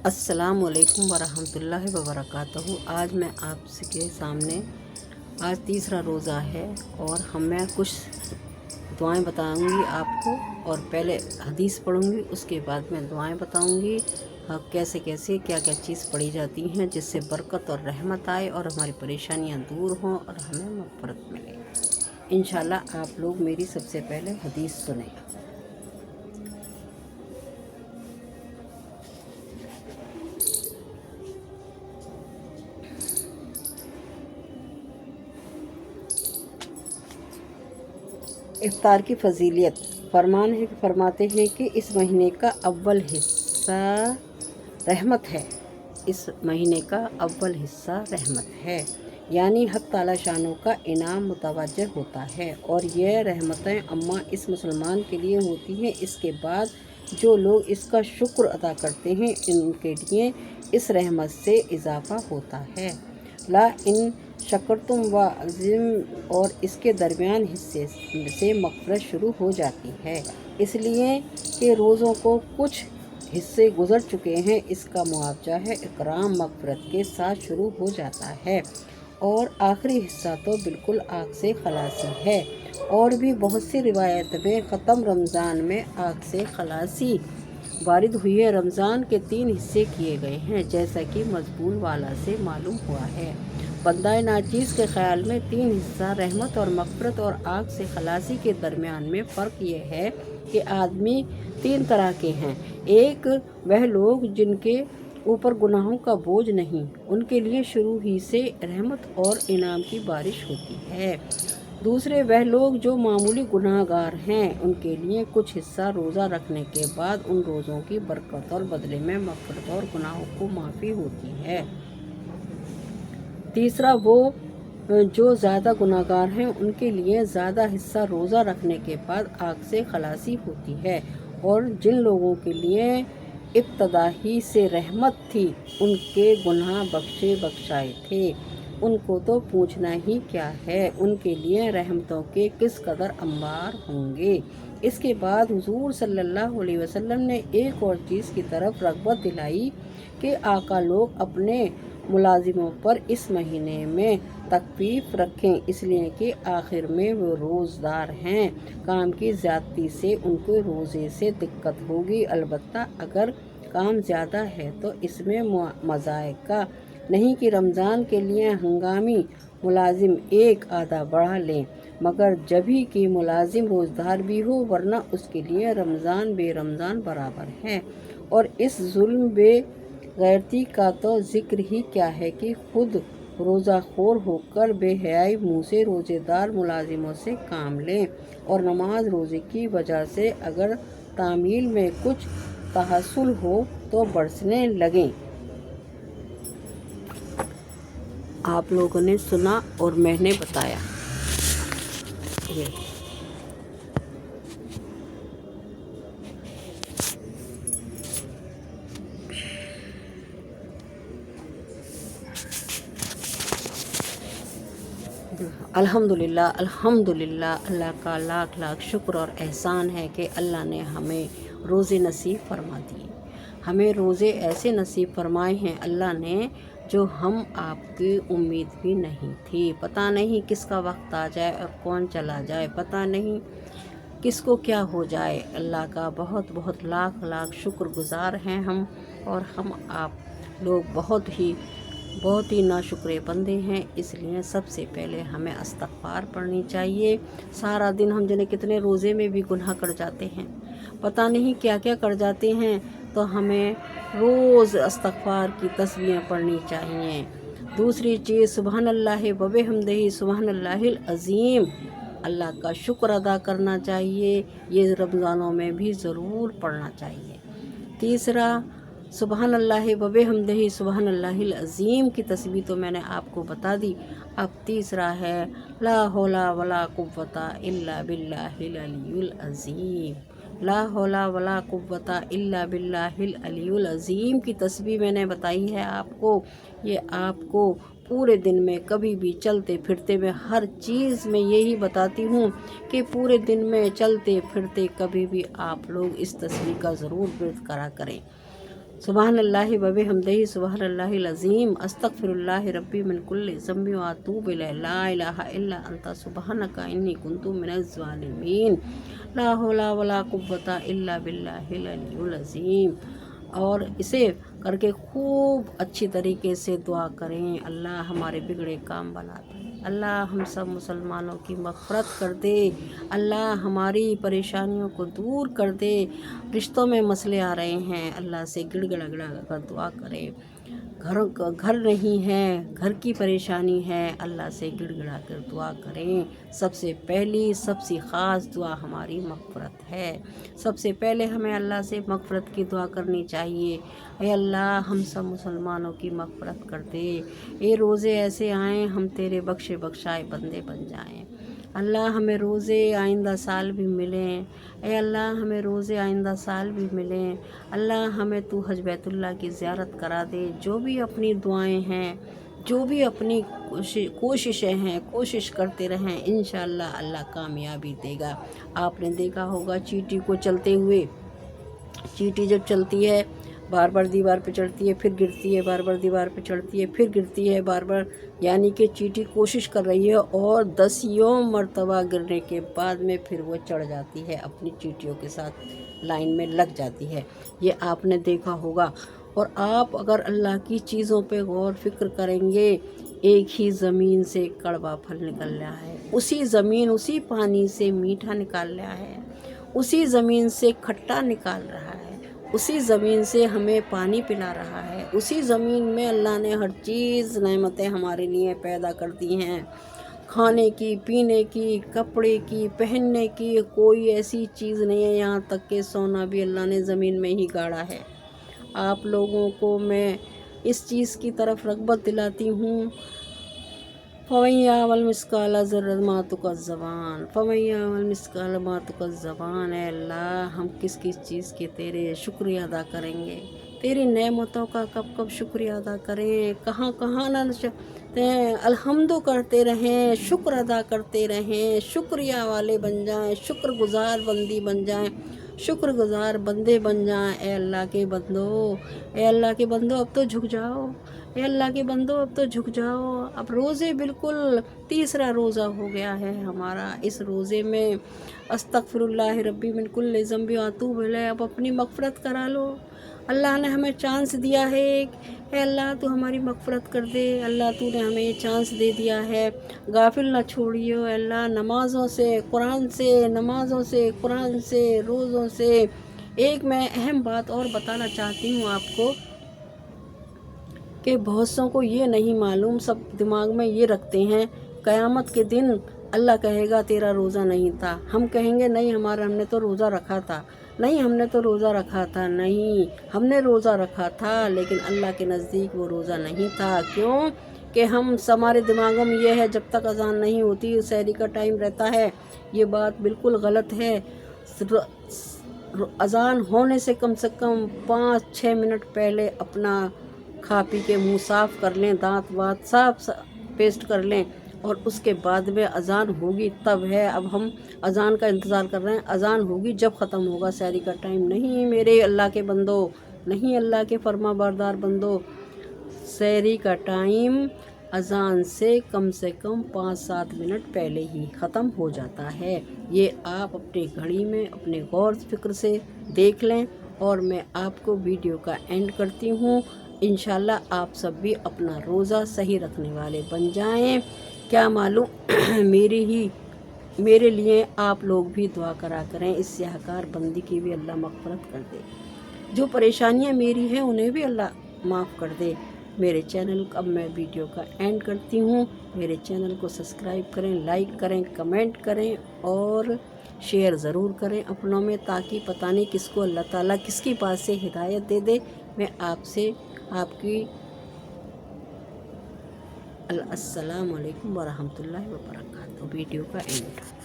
السلام علیکم ورحمۃ اللہ وبرکاتہ۔ آج میں آپ کے سامنے آج تیسرا روزہ ہے اور میں کچھ دعائیں بتاؤں گی آپ کو، اور پہلے حدیث پڑھوں گی، اس کے بعد میں دعائیں بتاؤں گی کیسے کیا چیز پڑھی جاتی ہیں جس سے برکت اور رحمت آئے اور ہماری پریشانیاں دور ہوں اور ہمیں مغفرت ملے۔ انشاءاللہ آپ لوگ میری سب سے پہلے حدیث سنیں۔ افطار کی فضیلت فرماتے ہیں کہ اس مہینے کا اول حصہ رحمت ہے۔ اس مہینے کا اول حصہ رحمت ہے، یعنی حق تعالی شانوں کا انعام متوجہ ہوتا ہے، اور یہ رحمتیں اما اس مسلمان کے لیے ہوتی ہیں۔ اس کے بعد جو لوگ اس کا شکر ادا کرتے ہیں ان کے لیے اس رحمت سے اضافہ ہوتا ہے۔ لا ان شکرتم و عظیم، اور اس کے درمیان حصے سے مغفرت شروع ہو جاتی ہے، اس لیے کہ روزوں کو کچھ حصے گزر چکے ہیں۔ اس کا معاوضہ ہے اکرام مغفرت کے ساتھ شروع ہو جاتا ہے، اور آخری حصہ تو بالکل آگ سے خلاصی ہے۔ اور بھی بہت سی روایت میں ختم رمضان میں آگ سے خلاصی وارد ہوئی ہے۔ رمضان کے 3 حصے کیے گئے ہیں، جیسا کہ مضمون والا سے معلوم ہوا ہے۔ بندہ ناچیز کے خیال میں 3 حصہ رحمت اور مغفرت اور آگ سے خلاصی کے درمیان میں فرق یہ ہے کہ آدمی 3 طرح کے ہیں۔ ایک وہ لوگ جن کے اوپر گناہوں کا بوجھ نہیں، ان کے لیے شروع ہی سے رحمت اور انعام کی بارش ہوتی ہے۔ دوسرے وہ لوگ جو معمولی گناہ گار ہیں، ان کے لیے کچھ حصہ روزہ رکھنے کے بعد ان روزوں کی برکت اور بدلے میں مغفرت اور گناہوں کو معافی ہوتی ہے۔ تیسرا وہ جو زیادہ گناہ گار ہیں، ان کے لیے زیادہ حصہ روزہ رکھنے کے بعد آگ سے خلاصی ہوتی ہے، اور جن لوگوں کے لیے ابتدا ہی سے رحمت تھی، ان کے گناہ بخشائے تھے، ان کو تو پوچھنا ہی کیا ہے، ان کے لیے رحمتوں کے کس قدر انبار ہوں گے۔ اس کے بعد حضور صلی اللہ علیہ وسلم نے ایک اور چیز کی طرف رغبت دلائی کہ آقا لوگ اپنے ملازموں پر اس مہینے میں تخفیف رکھیں، اس لیے کہ آخر میں وہ روزدار ہیں، کام کی زیادتی سے ان کو روزے سے دقت ہوگی۔ البتہ اگر کام زیادہ ہے تو اس میں مضائقہ نہیں کہ رمضان کے لیے ہنگامی ملازم ایک آدھا بڑھا لیں، مگر جبھی کہ ملازم روزدار بھی ہو، ورنہ اس کے لیے رمضان بے رمضان برابر ہے۔ اور اس ظلم بے غیرتی کا تو ذکر ہی کیا ہے کہ خود روزہ خور ہو کر بے حیائی منہ سے روزے دار ملازموں سے کام لیں، اور نماز روزے کی وجہ سے اگر تعمیل میں کچھ تحصل ہو تو برسنے لگیں۔ آپ لوگوں نے سنا اور میں نے بتایا۔ الحمدللہ اللہ کا لاکھ لاکھ شکر اور احسان ہے کہ اللہ نے ہمیں روزے نصیب فرما دیے، ہمیں روزے ایسے نصیب فرمائے ہیں اللہ نے جو ہم آپ کی امید بھی نہیں تھی۔ پتہ نہیں کس کا وقت آ جائے اور کون چلا جائے، پتہ نہیں کس کو کیا ہو جائے۔ اللہ کا بہت بہت لاکھ لاکھ شکر گزار ہیں ہم، اور ہم آپ لوگ بہت ہی ناشکرے بندے ہیں۔ اس لیے سب سے پہلے ہمیں استغفار پڑھنی چاہیے۔ سارا دن ہم جنے کتنے روزے میں بھی گناہ کر جاتے ہیں، پتہ نہیں کیا کر جاتے ہیں، تو ہمیں روز استغفار کی تسبیحیں پڑھنی چاہیے۔ دوسری چیز سبحان اللہ و بحمدہ سبحان اللہ العظیم، اللہ کا شکر ادا کرنا چاہیے، یہ رمضانوں میں بھی ضرور پڑھنا چاہیے۔ تیسرا سبحان اللہ و بحمدہ سبحان اللہ العظیم کی تسبیح تو میں نے آپ کو بتا دی۔ اب تیسرا ہے لا حول ولا قوت الا باللہ العلی العظیم، لا حول ولا قوت الا باللہ العلی العظیم کی تسبیح میں نے بتائی ہے آپ کو۔ یہ آپ کو پورے دن میں کبھی بھی چلتے پھرتے میں ہر چیز میں یہی بتاتی ہوں کہ پورے دن میں چلتے پھرتے کبھی بھی آپ لوگ اس تسبیح کا ضرور ورد کرا کریں۔ सुबहान अल्लाहि व बिहम्दिही सुबहान अल्लाहिल अज़ीम अस्तगफिरुल्लाह रब्बी मिन कुल्लि ज़म्बि व अतूबु इलैहि ला इलाहा इल्ला अंता सुबहानका इन्नी कुन्तु मिनज़ ज़ालिमीन ला हौला वला कुव्वता इल्ला बिल्लाहिल अलियुल अज़ीम। और इसे करके खूब अच्छी तरीके से दुआ करें, अल्लाह हमारे बिगड़े काम बना दे, अल्लाह हम सब मुसलमानों की मग़फ़िरत कर दे, अल्लाह हमारी परेशानियों को दूर कर दे। रिश्तों में मसले आ रहे हैं, अल्लाह से गिड़गिड़ा कर दुआ करें। घर नहीं है, घर की परेशानी है, अल्लाह से गिड़गिड़ा कर दुआ करें। सबसे पहली सबसे ख़ास दुआ हमारी मग़फ़िरत है। सबसे पहले हमें अल्लाह से मग़फ़िरत की दुआ करनी चाहिए। ऐ अल्लाह हम सब मुसलमानों की मग़फ़िरत कर दे। ये रोज़े ऐसे आएँ हम तेरे बख्शे बख्शाए बंदे बन जाएँ। अल्लाह हमें रोज़े आइंदा साल भी मिलें। ऐ अल्लाह हमें रोज़े आइंदा साल भी मिलें। अल्लाह हमें तू हज बैतुल्लाह की ज़ियारत करा दे। जो भी अपनी दुआएं हैं, जो भी अपनी कोशिशें हैं, कोशिश करते रहें, इंशाअल्लाह अल्लाह कामयाबी देगा। आपने देखा होगा चींटी को चलते हुए, चींटी जब चलती है बार बार दीवार पे चढ़ती है, फिर गिरती है, बार बार दीवार पे चढ़ती है, फिर गिरती है बार बार, यानी कि चींटी कोशिश कर रही है और 10 मरतबा गिरने के बाद में फिर वो चढ़ जाती है, अपनी चींटियों के साथ लाइन में लग जाती है। ये आपने देखा होगा। और आप अगर अल्लाह की चीज़ों पे गौर फिक्र करेंगे, एक ही ज़मीन से कड़वा फल निकल रहा है, उसी ज़मीन उसी पानी से मीठा निकाल रहा है, उसी ज़मीन से खट्टा निकाल रहा है, उसी ज़मीन से हमें पानी पिला रहा है, उसी ज़मीन में अल्लाह ने हर चीज़ नेमतें हमारे लिए पैदा कर दी हैं, खाने की, पीने की, कपड़े की, पहनने की, कोई ऐसी चीज़ नहीं है। यहाँ तक कि सोना भी अल्लाह ने ज़मीन में ही गाड़ा है। आप लोगों को मैं इस चीज़ की तरफ रग़बत दिलाती हूँ। फ़मैया वल मिस्काला ज़र्रत मातुका ज़बान, फ़मैया वल मिस्काला मातुका ज़बान। है अल्लाह हम किस किस चीज़ के तेरे शुक्रिया अदा करेंगे, तेरी नेमतों का कब कब शुक्रिया अदा करें, कहाँ कहाँ ना अल्हम्दु करते रहें, शुक्र अदा करते रहें, शुक्रिया वाले बन जाएं, शुक्रगुज़ार बंदी बन जाएं, शुक्रगुज़ार बंदे बन जाएं। ए अल्लाह के बंदो, ए अल्लाह के बंदो अब तो झुक जाओ, ए अल्लाह के बंदो अब तो झुक जाओ। अब रोज़े बिल्कुल तीसरा रोज़ा हो गया है हमारा। इस रोज़े में अस्तगफिरुल्लाह रब्बी मिन कुल्लि ज़म्बि व अतूबु इलैहि, अब अपनी मग़फ़िरत करा लो। अल्लाह ने हमें चांस दिया है, ए अल्लाह तू हमारी मग़फ़िरत कर दे। अल्लाह तूने हमें ये चांस दे दिया है, गाफिल ना छोड़ियो अल्लाह। नमाज़ों से, कुरान से, नमाज़ों से, कुरान से, रोज़ों से। एक मैं अहम बात और बताना चाहती हूँ आपको कि बहुत सौ को ये नहीं मालूम, सब दिमाग में ये रखते हैं क़यामत के दिन अल्लाह कहेगा तेरा रोज़ा नहीं था। हम कहेंगे नहीं हमने तो रोज़ा रखा था, नहीं हमने तो रोज़ा रखा था, नहीं हमने रोज़ा रखा था, लेकिन अल्लाह के नज़दीक वो रोज़ा नहीं था। क्यों कि हमारे दिमागों में ये है जब तक अज़ान नहीं होती सहरी का टाइम रहता है। ये बात बिल्कुल गलत है। अज़ान होने से कम 5-6 मिनट पहले अपना खा पी के मुँह साफ़ कर लें, दांत वात साफ पेस्ट कर लें, और उसके बाद में अज़ान होगी तब है। अब हम अज़ान का इंतज़ार कर रहे हैं, अज़ान होगी जब ख़त्म होगा सहरी का टाइम। नहीं मेरे अल्लाह के बंदो, नहीं अल्लाह के फरमा बरदार बंदो, सहरी का टाइम अज़ान से कम 5-7 मिनट पहले ही ख़त्म हो जाता है। ये आप अपनी घड़ी में अपने गौर फिक्र से देख लें। और मैं आपको वीडियो का एंड करती हूँ। इंशाल्लाह आप सब भी अपना रोज़ा सही रखने वाले बन जाएं। क्या मालूम मेरे लिए आप लोग भी दुआ करा करें, इस सियाहकार बंदी की भी अल्लाह मग़फ़िरत कर दे, जो परेशानियां मेरी हैं उन्हें भी अल्लाह माफ़ कर दे। मेरे चैनल अब मैं वीडियो का एंड करती हूँ। मेरे चैनल को सब्सक्राइब करें, लाइक करें, कमेंट करें और शेयर ज़रूर करें अपनों में, ताकि पता नहीं किसको अल्लाह ताला किसकी पास से हिदायत दे दे। मैं आपसे आपकी अस्सलाम वालेकुम व रहमतुल्लाहि व बरकातहू। वीडियो का एंड।